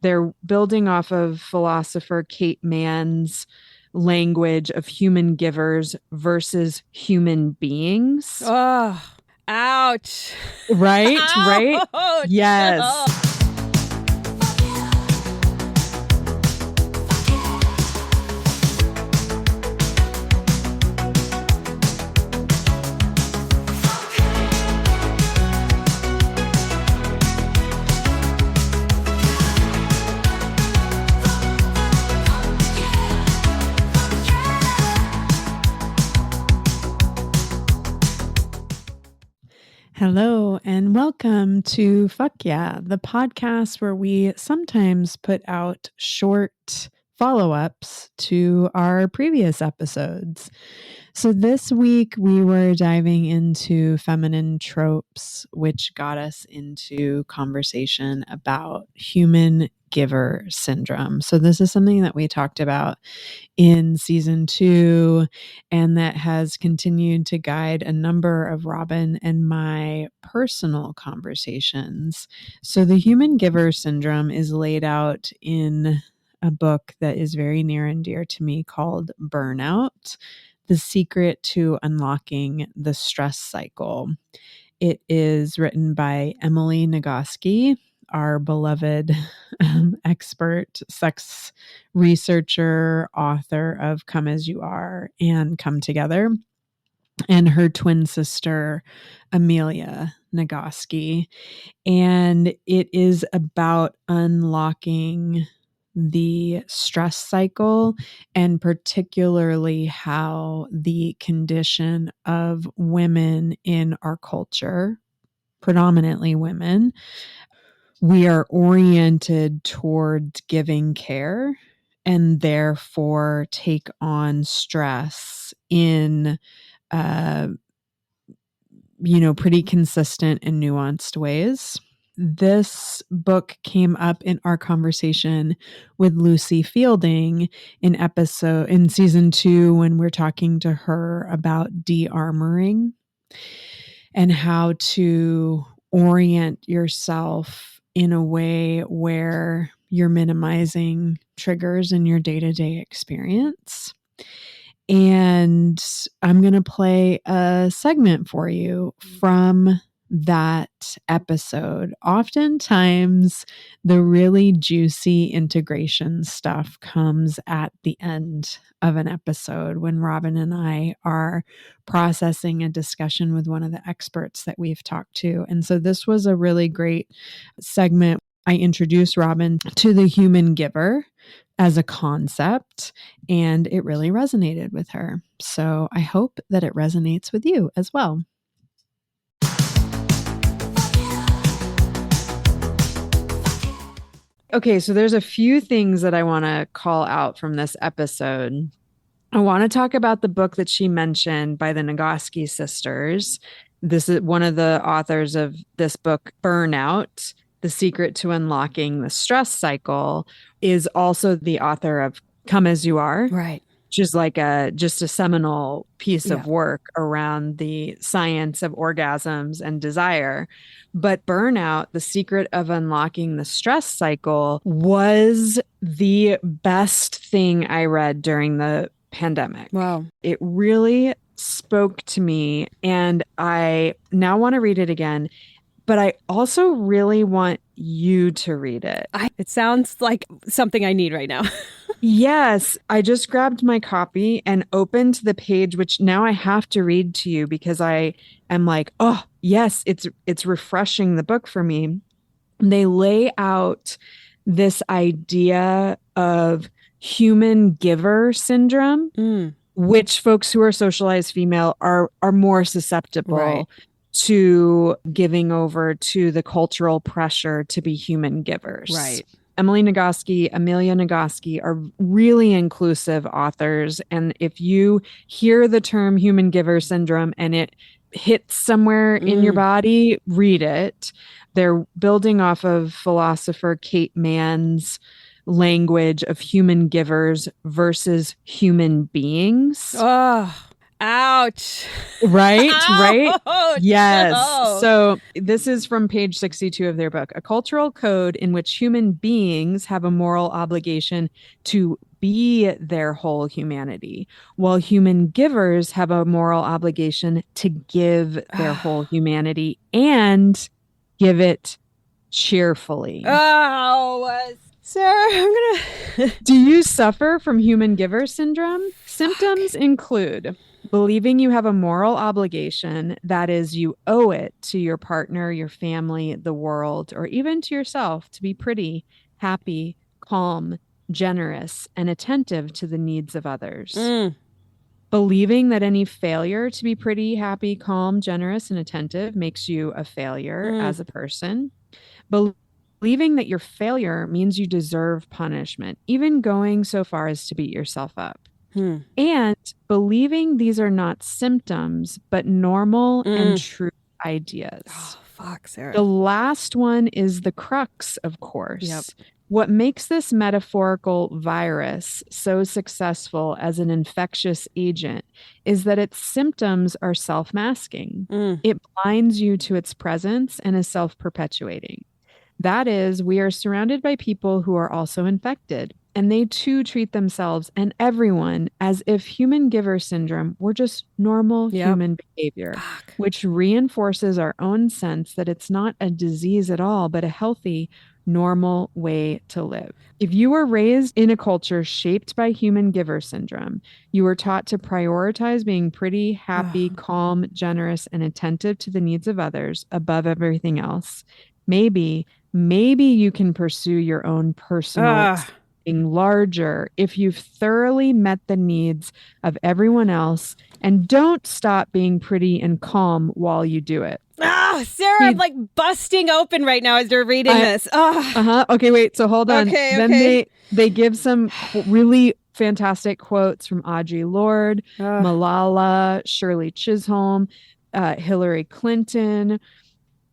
They're building off of philosopher Kate Mann's language of human givers versus human beings. Oh, ouch. Right? Right? Ouch. Yes. Oh. Hello and welcome to Fuck Yeah, the podcast where we sometimes put out short follow-ups to our previous episodes. So this week we were diving into feminine tropes, which got us into conversation about human giver syndrome. So this is something that we talked about in season 2 and that has continued to guide a number of Robin and my personal conversations. So the human giver syndrome is laid out in a book that is very near and dear to me called Burnout: The Secret to Unlocking the Stress Cycle. It is written by Emily Nagoski, our beloved expert sex researcher, author of Come As You Are and Come Together, and her twin sister, Amelia Nagoski. And it is about unlocking the stress cycle, and particularly how the condition of women in our culture, predominantly women, we are oriented towards giving care and therefore take on stress in pretty consistent and nuanced ways. This book came up in our conversation with Lucy Fielding in season 2 when we're talking to her about de-armoring and how to orient yourself in a way where you're minimizing triggers in your day-to-day experience. And I'm going to play a segment for you from that episode. Oftentimes, the really juicy integration stuff comes at the end of an episode when Robin and I are processing a discussion with one of the experts that we've talked to. And so this was a really great segment. I introduced Robin to the human giver as a concept, and it really resonated with her. So I hope that it resonates with you as well. Okay, so there's a few things that I want to call out from this episode. I want to talk about the book that she mentioned by the Nagoski sisters. This is one of the authors of this book, Burnout: The Secret to Unlocking the Stress Cycle, is also the author of Come As You Are. Right. Which is like just a seminal piece of work around the science of orgasms and desire. But Burnout: The Secret of Unlocking the Stress Cycle was the best thing I read during the pandemic. Wow. It really spoke to me, and I now want to read it again. But I also really want you to read it. It sounds like something I need right now. Yes, I just grabbed my copy and opened the page, which now I have to read to you because I am like, oh, yes, it's refreshing the book for me. They lay out this idea of human giver syndrome, which folks who are socialized female are more susceptible to giving over to the cultural pressure to be human givers. Right. Emily Nagoski, Amelia Nagoski are really inclusive authors. And if you hear the term human giver syndrome and it hits somewhere in your body, read it. They're building off of philosopher Kate Mann's language of human givers versus human beings. Oh, Ouch. Right? Right? Ouch. Yes. Oh. So this is from page 62 of their book. A cultural code in which human beings have a moral obligation to be their whole humanity, while human givers have a moral obligation to give their whole humanity and give it cheerfully. Oh, Sarah, I'm gonna. Do you suffer from human giver syndrome? Symptoms include believing you have a moral obligation, that is, you owe it to your partner, your family, the world, or even to yourself to be pretty, happy, calm, generous, and attentive to the needs of others. Believing that any failure to be pretty, happy, calm, generous, and attentive makes you a failure as a person. Believing that your failure means you deserve punishment, even going so far as to beat yourself up. And believing these are not symptoms, but normal and true ideas. Oh, fuck, Sarah. The last one is the crux, of course. Yep. What makes this metaphorical virus so successful as an infectious agent is that its symptoms are self-masking. It blinds you to its presence and is self-perpetuating. That is, we are surrounded by people who are also infected, and they too treat themselves and everyone as if human giver syndrome were just normal human behavior, which reinforces our own sense that it's not a disease at all, but a healthy, normal way to live. If you were raised in a culture shaped by human giver syndrome, you were taught to prioritize being pretty, happy, calm, generous, and attentive to the needs of others above everything else. Maybe you can pursue your own personal being larger if you've thoroughly met the needs of everyone else and don't stop being pretty and calm while you do it. Sarah, I'm like busting open right now as you're reading this. Okay, wait. So hold on. Okay, then they give some really fantastic quotes from Audre Lorde, Malala, Shirley Chisholm, Hillary Clinton.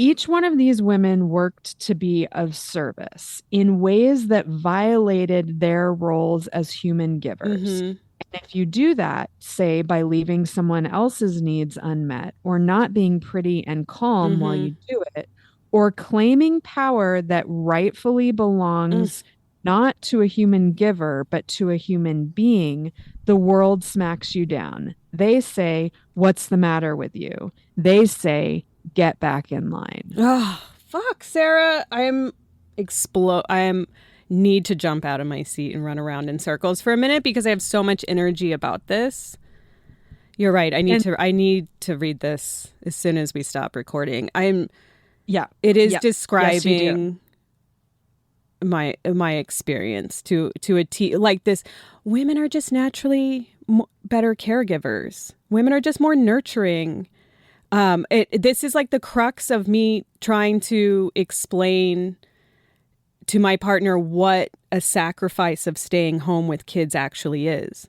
Each one of these women worked to be of service in ways that violated their roles as human givers. And if you do that, say by leaving someone else's needs unmet, or not being pretty and calm while you do it, or claiming power that rightfully belongs not to a human giver, but to a human being, the world smacks you down. They say, "What's the matter with you?" They say, "Get back in line." Oh, fuck, Sarah. I need to jump out of my seat and run around in circles for a minute because I have so much energy about this. You're right. I need to read this as soon as we stop recording. It is describing my experience to a T. Like this, women are just naturally better caregivers. Women are just more nurturing. This is like the crux of me trying to explain to my partner what a sacrifice of staying home with kids actually is.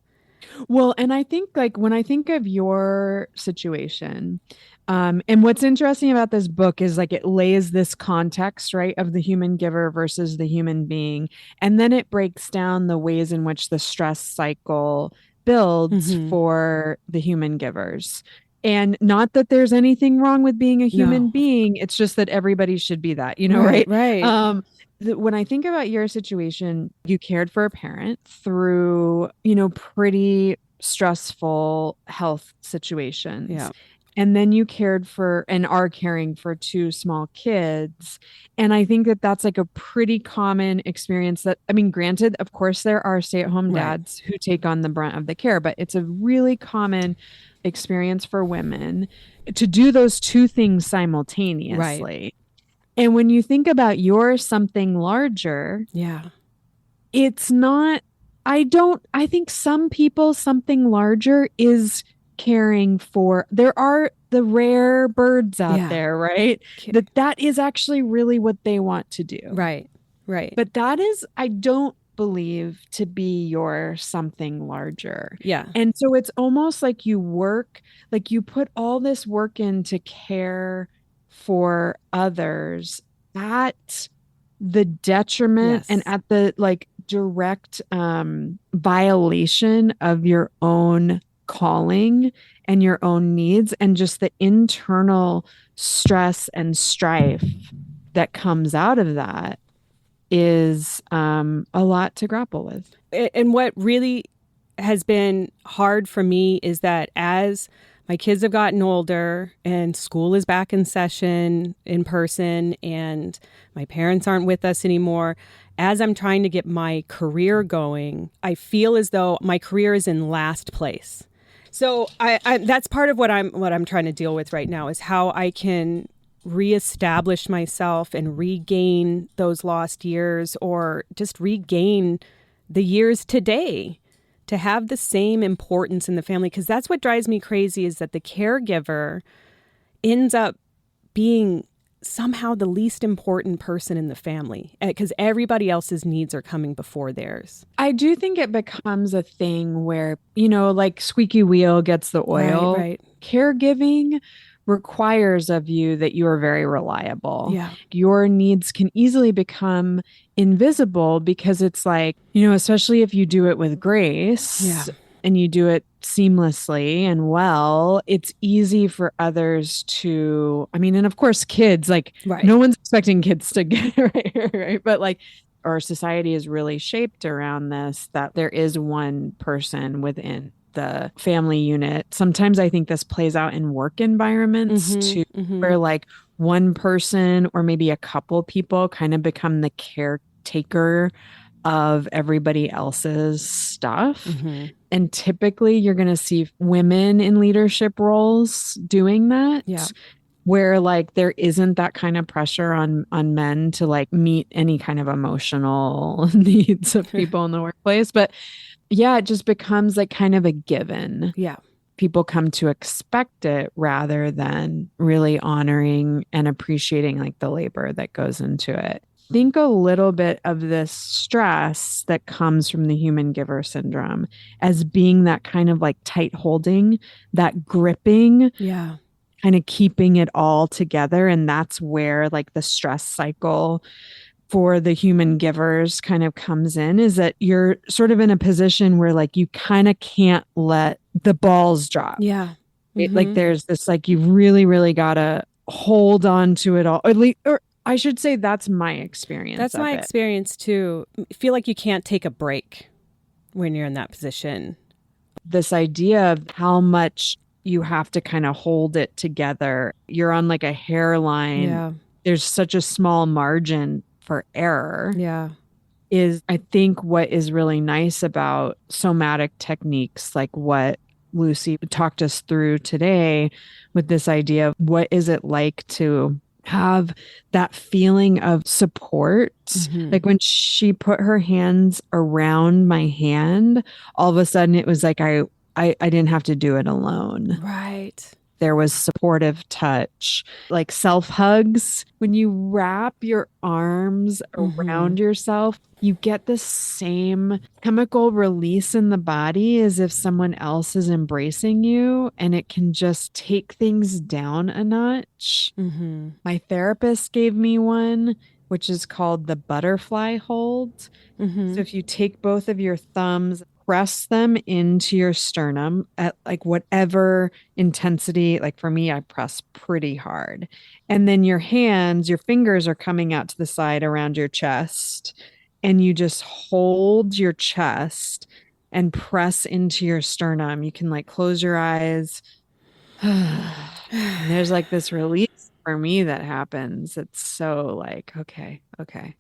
Well, and I think like when I think of your situation, and what's interesting about this book is like it lays this context, right, of the human giver versus the human being. And then it breaks down the ways in which the stress cycle builds for the human givers. And not that there's anything wrong with being a human being. It's just that everybody should be that, right? Right. When I think about your situation, you cared for a parent through, pretty stressful health situations. Yeah. And then you cared for and are caring for two small kids. And I think that that's like a pretty common experience granted, of course, there are stay-at-home dads who take on the brunt of the care, but it's a really common experience for women to do those two things simultaneously. Right. And when you think about your something larger, it's not, I think some people, something larger is caring for, there are the rare birds out there, right? That is actually really what they want to do. Right. But that is, I don't believe to be your something larger. Yeah. And so it's almost like you put all this work in to care for others at the detriment and at the direct violation of your own calling and your own needs, and just the internal stress and strife that comes out of that is a lot to grapple with. And what really has been hard for me is that as my kids have gotten older and school is back in session in person and my parents aren't with us anymore, as I'm trying to get my career going, I feel as though my career is in last place. So I that's part of what I'm trying to deal with right now, is how I can reestablish myself and regain those lost years, or just regain the years today, to have the same importance in the family. Because that's what drives me crazy, is that the caregiver ends up being somehow the least important person in the family, because everybody else's needs are coming before theirs. I do think it becomes a thing where, like squeaky wheel gets the oil. Right. Caregiving requires of you that you are very reliable. Yeah. Your needs can easily become invisible because it's like, especially if you do it with grace and you do it seamlessly and well, it's easy for others to, and of course kids, like no one's expecting kids to get it right? But like our society is really shaped around this, that there is one person within the family unit. Sometimes I think this plays out in work environments too, where like one person or maybe a couple people kind of become the caretaker of everybody else's stuff. And typically you're going to see women in leadership roles doing that. Yeah. Where like there isn't that kind of pressure on men to like meet any kind of emotional needs of people in the workplace. But yeah, it just becomes like kind of a given. Yeah. People come to expect it rather than really honoring and appreciating like the labor that goes into it. Think a little bit of this stress that comes from the human giver syndrome as being that kind of like tight holding, that gripping, kind of keeping it all together. And that's where like the stress cycle for the human givers kind of comes in, is that you're sort of in a position where like you kind of can't let the balls drop. Yeah. Like there's this, like you really, really got to hold on to it all. Or I should say that's my experience. That's my experience too. I feel like you can't take a break when you're in that position. This idea of how much you have to kind of hold it together. You're on like a hairline. Yeah. There's such a small margin for error. Yeah. Is I think what is really nice about somatic techniques, like what Lucy talked us through today, with this idea of what is it like to have that feeling of support. Like when she put her hands around my hand, all of a sudden it was like I didn't have to do it alone. Right. There was supportive touch, like self hugs. When you wrap your arms around yourself, you get the same chemical release in the body as if someone else is embracing you, and it can just take things down a notch. My therapist gave me one, which is called the butterfly hold. So if you take both of your thumbs, press them into your sternum at like whatever intensity. Like for me, I press pretty hard. And then your fingers are coming out to the side around your chest. And you just hold your chest and press into your sternum. You can like close your eyes. And there's like this release for me that happens. It's so like, okay,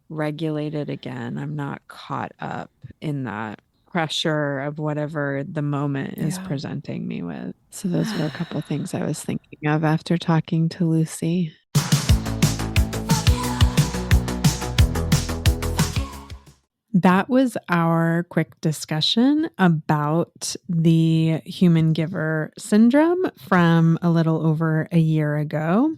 regulate it again. I'm not caught up in that pressure of whatever the moment is presenting me with. So those were a couple things I was thinking of after talking to Lucy. That was our quick discussion about the human giver syndrome from a little over a year ago.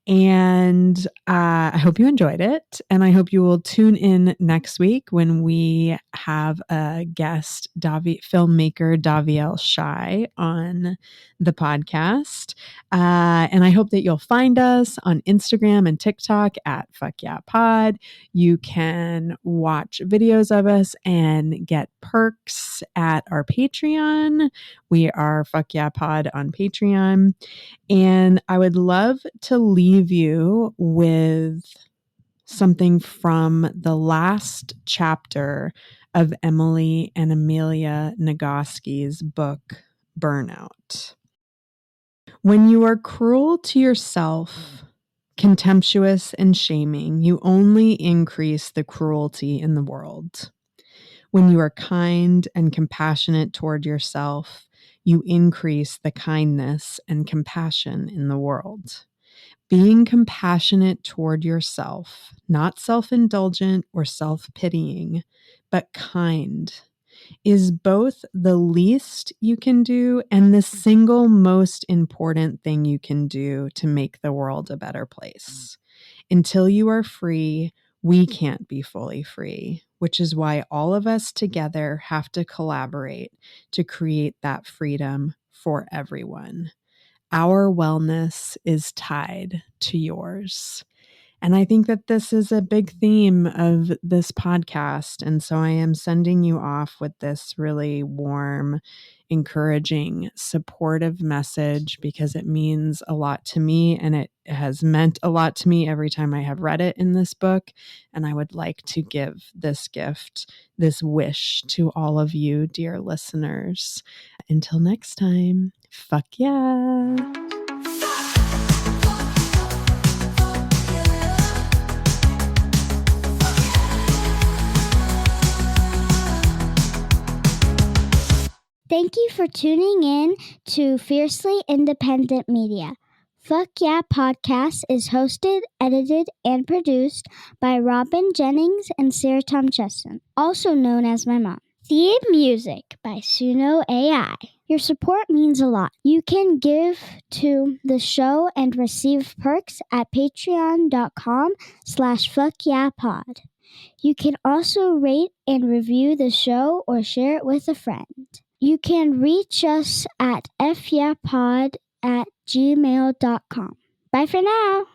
And I hope you enjoyed it. And I hope you will tune in next week when we have a guest, filmmaker Daviel Shai, on the podcast. And I hope that you'll find us on Instagram and TikTok at Fuck Yeah Pod. You can watch videos of us and get perks at our Patreon. We are Fuck Yeah Pod on Patreon. And I would love to leave you with something from the last chapter of Emily and Amelia Nagoski's book, Burnout. When you are cruel to yourself, contemptuous and shaming, you only increase the cruelty in the world. When you are kind and compassionate toward yourself, you increase the kindness and compassion in the world. Being compassionate toward yourself, not self-indulgent or self-pitying, but kind, is both the least you can do and the single most important thing you can do to make the world a better place. Until you are free, we can't be fully free, which is why all of us together have to collaborate to create that freedom for everyone. Our wellness is tied to yours. And I think that this is a big theme of this podcast. And so I am sending you off with this really warm, encouraging, supportive message because it means a lot to me and it has meant a lot to me every time I have read it in this book. And I would like to give this gift, this wish to all of you, dear listeners. Until next time, fuck yeah. Thank you for tuning in to Fiercely Independent Media. Fuck Yeah Podcast is hosted, edited, and produced by Robin Jennings and Sarah Tom Chesson, also known as my mom. Theme music by Suno AI. Your support means a lot. You can give to the show and receive perks at patreon.com/fuckyeahpod. You can also rate and review the show or share it with a friend. You can reach us at fyapod@gmail.com. Bye for now.